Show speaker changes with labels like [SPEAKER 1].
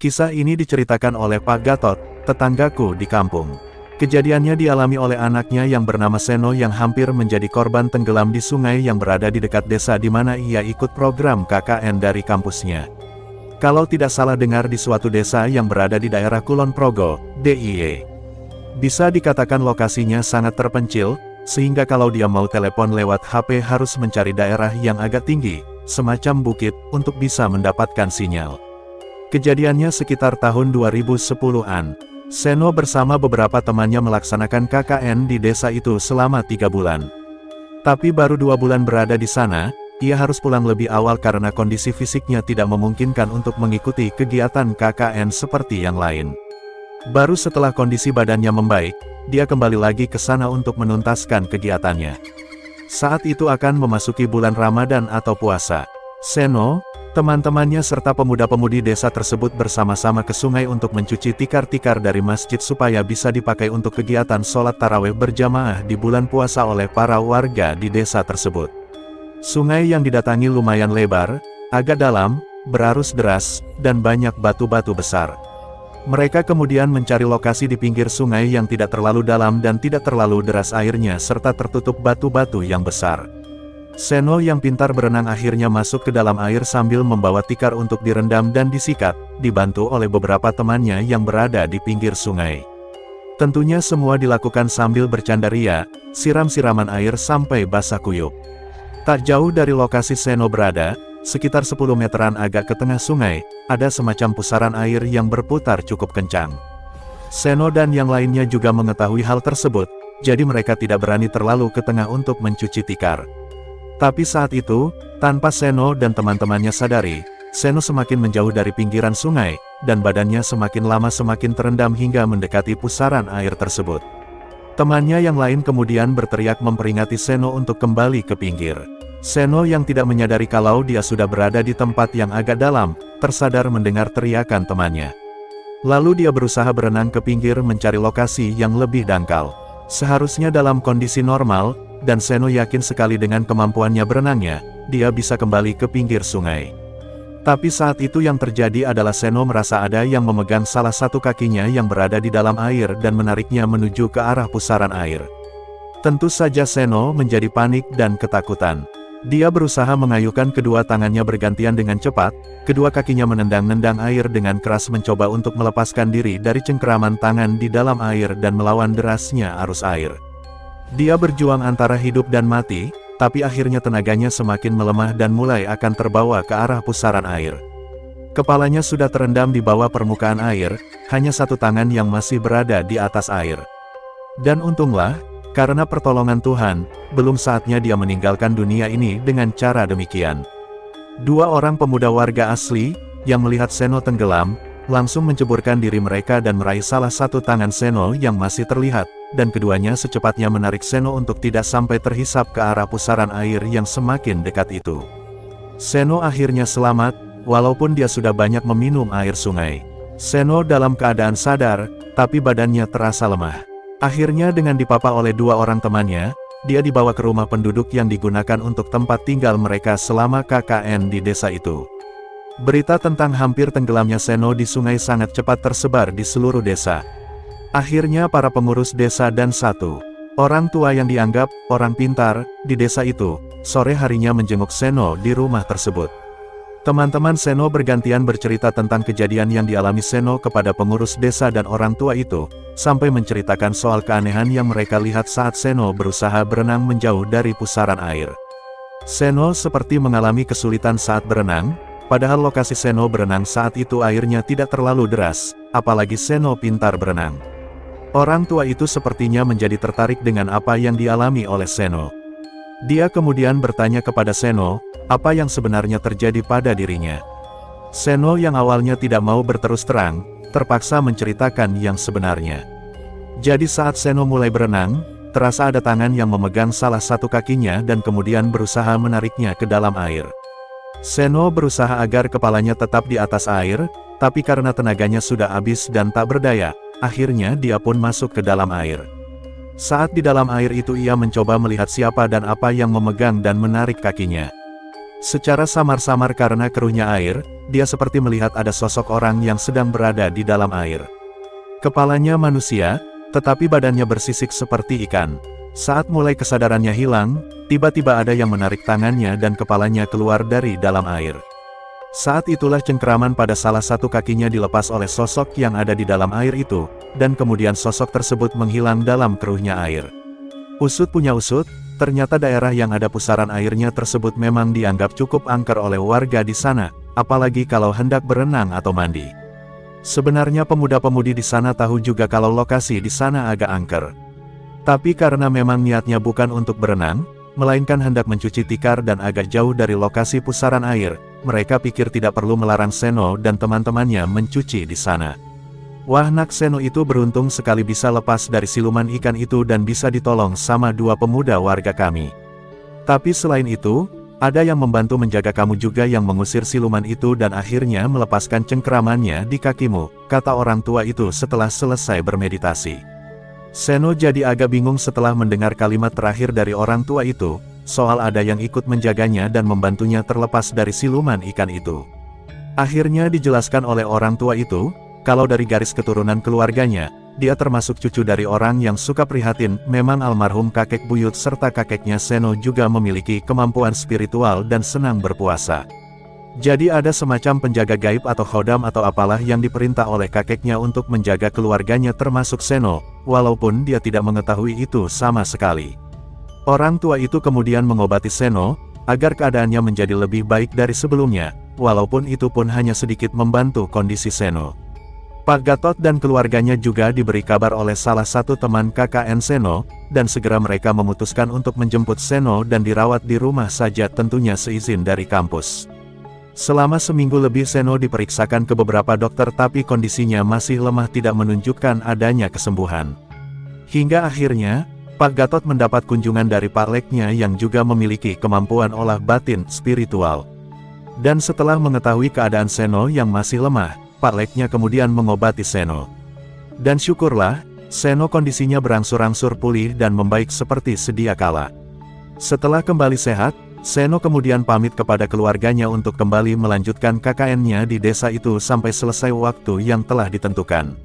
[SPEAKER 1] Kisah ini diceritakan oleh Pak Gatot, tetanggaku di kampung. Kejadiannya dialami oleh anaknya yang bernama Seno yang hampir menjadi korban tenggelam di sungai yang berada di dekat desa di mana ia ikut program KKN dari kampusnya. Kalau tidak salah dengar di suatu desa yang berada di daerah Kulon Progo, DIY. Bisa dikatakan lokasinya sangat terpencil, sehingga kalau dia mau telepon lewat HP harus mencari daerah yang agak tinggi, semacam bukit, untuk bisa mendapatkan sinyal. Kejadiannya sekitar tahun 2010-an. Seno bersama beberapa temannya melaksanakan KKN di desa itu selama 3 bulan. Tapi baru 2 bulan berada di sana, ia harus pulang lebih awal karena kondisi fisiknya tidak memungkinkan untuk mengikuti kegiatan KKN seperti yang lain. Baru setelah kondisi badannya membaik, dia kembali lagi ke sana untuk menuntaskan kegiatannya. Saat itu akan memasuki bulan Ramadan atau puasa. Seno, teman-temannya serta pemuda-pemudi desa tersebut bersama-sama ke sungai untuk mencuci tikar-tikar dari masjid supaya bisa dipakai untuk kegiatan sholat tarawih berjamaah di bulan puasa oleh para warga di desa tersebut. Sungai yang didatangi lumayan lebar, agak dalam, berarus deras, dan banyak batu-batu besar. Mereka kemudian mencari lokasi di pinggir sungai yang tidak terlalu dalam dan tidak terlalu deras airnya serta tertutup batu-batu yang besar. Seno yang pintar berenang akhirnya masuk ke dalam air sambil membawa tikar untuk direndam dan disikat, dibantu oleh beberapa temannya yang berada di pinggir sungai. Tentunya semua dilakukan sambil bercandaria, siram-siraman air sampai basah kuyup. Tak jauh dari lokasi Seno berada, sekitar 10 meteran agak ke tengah sungai, ada semacam pusaran air yang berputar cukup kencang. Seno dan yang lainnya juga mengetahui hal tersebut, jadi mereka tidak berani terlalu ke tengah untuk mencuci tikar. Tapi saat itu, tanpa Seno dan teman-temannya sadari, Seno semakin menjauh dari pinggiran sungai, dan badannya semakin lama semakin terendam hingga mendekati pusaran air tersebut. Temannya yang lain kemudian berteriak memperingati Seno untuk kembali ke pinggir. Seno yang tidak menyadari kalau dia sudah berada di tempat yang agak dalam, tersadar mendengar teriakan temannya. Lalu dia berusaha berenang ke pinggir mencari lokasi yang lebih dangkal. Seharusnya dalam kondisi normal, dan Seno yakin sekali dengan kemampuannya berenangnya, dia bisa kembali ke pinggir sungai. Tapi saat itu yang terjadi adalah Seno merasa ada yang memegang salah satu kakinya yang berada di dalam air dan menariknya menuju ke arah pusaran air. Tentu saja Seno menjadi panik dan ketakutan. Dia berusaha mengayuhkan kedua tangannya bergantian dengan cepat, kedua kakinya menendang-nendang air dengan keras mencoba untuk melepaskan diri dari cengkeraman tangan di dalam air dan melawan derasnya arus air. Dia berjuang antara hidup dan mati, tapi akhirnya tenaganya semakin melemah dan mulai akan terbawa ke arah pusaran air. Kepalanya sudah terendam di bawah permukaan air, hanya satu tangan yang masih berada di atas air. Dan untunglah, karena pertolongan Tuhan, belum saatnya dia meninggalkan dunia ini dengan cara demikian. 2 orang pemuda warga asli, yang melihat Seno tenggelam, langsung menceburkan diri mereka dan meraih salah satu tangan Seno yang masih terlihat, dan keduanya secepatnya menarik Seno untuk tidak sampai terhisap ke arah pusaran air yang semakin dekat itu. Seno akhirnya selamat, walaupun dia sudah banyak meminum air sungai. Seno dalam keadaan sadar, tapi badannya terasa lemah. Akhirnya dengan dipapa oleh 2 orang temannya, dia dibawa ke rumah penduduk yang digunakan untuk tempat tinggal mereka selama KKN di desa itu. Berita tentang hampir tenggelamnya Seno di sungai sangat cepat tersebar di seluruh desa. Akhirnya para pengurus desa dan satu orang tua yang dianggap orang pintar di desa itu, sore harinya menjenguk Seno di rumah tersebut. Teman-teman Seno bergantian bercerita tentang kejadian yang dialami Seno kepada pengurus desa dan orang tua itu, sampai menceritakan soal keanehan yang mereka lihat saat Seno berusaha berenang menjauh dari pusaran air. Seno seperti mengalami kesulitan saat berenang, padahal lokasi Seno berenang saat itu airnya tidak terlalu deras, apalagi Seno pintar berenang. Orang tua itu sepertinya menjadi tertarik dengan apa yang dialami oleh Seno. Dia kemudian bertanya kepada Seno, apa yang sebenarnya terjadi pada dirinya. Seno yang awalnya tidak mau berterus terang, terpaksa menceritakan yang sebenarnya. Jadi saat Seno mulai berenang, terasa ada tangan yang memegang salah satu kakinya dan kemudian berusaha menariknya ke dalam air. Seno berusaha agar kepalanya tetap di atas air, tapi karena tenaganya sudah habis dan tak berdaya, akhirnya dia pun masuk ke dalam air. Saat di dalam air itu ia mencoba melihat siapa dan apa yang memegang dan menarik kakinya. Secara samar-samar karena keruhnya air, dia seperti melihat ada sosok orang yang sedang berada di dalam air. Kepalanya manusia, tetapi badannya bersisik seperti ikan. Saat mulai kesadarannya hilang, tiba-tiba ada yang menarik tangannya dan kepalanya keluar dari dalam air. Saat itulah cengkeraman pada salah satu kakinya dilepas oleh sosok yang ada di dalam air itu, dan kemudian sosok tersebut menghilang dalam keruhnya air. Usut punya usut, ternyata daerah yang ada pusaran airnya tersebut memang dianggap cukup angker oleh warga di sana, apalagi kalau hendak berenang atau mandi. Sebenarnya pemuda-pemudi di sana tahu juga kalau lokasi di sana agak angker. Tapi karena memang niatnya bukan untuk berenang, melainkan hendak mencuci tikar dan agak jauh dari lokasi pusaran air, mereka pikir tidak perlu melarang Seno dan teman-temannya mencuci di sana. Wah, nak Seno itu beruntung sekali bisa lepas dari siluman ikan itu dan bisa ditolong sama dua pemuda warga kami. Tapi selain itu, ada yang membantu menjaga kamu juga yang mengusir siluman itu dan akhirnya melepaskan cengkeramannya di kakimu, kata orang tua itu setelah selesai bermeditasi. Seno jadi agak bingung setelah mendengar kalimat terakhir dari orang tua itu, soal ada yang ikut menjaganya dan membantunya terlepas dari siluman ikan itu. Akhirnya dijelaskan oleh orang tua itu, kalau dari garis keturunan keluarganya, dia termasuk cucu dari orang yang suka prihatin. Memang almarhum kakek buyut serta kakeknya Seno juga memiliki kemampuan spiritual dan senang berpuasa. Jadi ada semacam penjaga gaib atau khodam atau apalah yang diperintah oleh kakeknya untuk menjaga keluarganya termasuk Seno, walaupun dia tidak mengetahui itu sama sekali. Orang tua itu kemudian mengobati Seno, agar keadaannya menjadi lebih baik dari sebelumnya, walaupun itu pun hanya sedikit membantu kondisi Seno. Pak Gatot dan keluarganya juga diberi kabar oleh salah satu teman KKN Seno, dan segera mereka memutuskan untuk menjemput Seno dan dirawat di rumah saja tentunya seizin dari kampus. Selama seminggu lebih Seno diperiksakan ke beberapa dokter tapi kondisinya masih lemah tidak menunjukkan adanya kesembuhan. Hingga akhirnya, Pak Gatot mendapat kunjungan dari Pak Leknya yang juga memiliki kemampuan olah batin spiritual. Dan setelah mengetahui keadaan Seno yang masih lemah, Pak Leknya kemudian mengobati Seno. Dan syukurlah, Seno kondisinya berangsur-angsur pulih dan membaik seperti sedia kala. Setelah kembali sehat, Seno kemudian pamit kepada keluarganya untuk kembali melanjutkan KKN-nya di desa itu sampai selesai waktu yang telah ditentukan.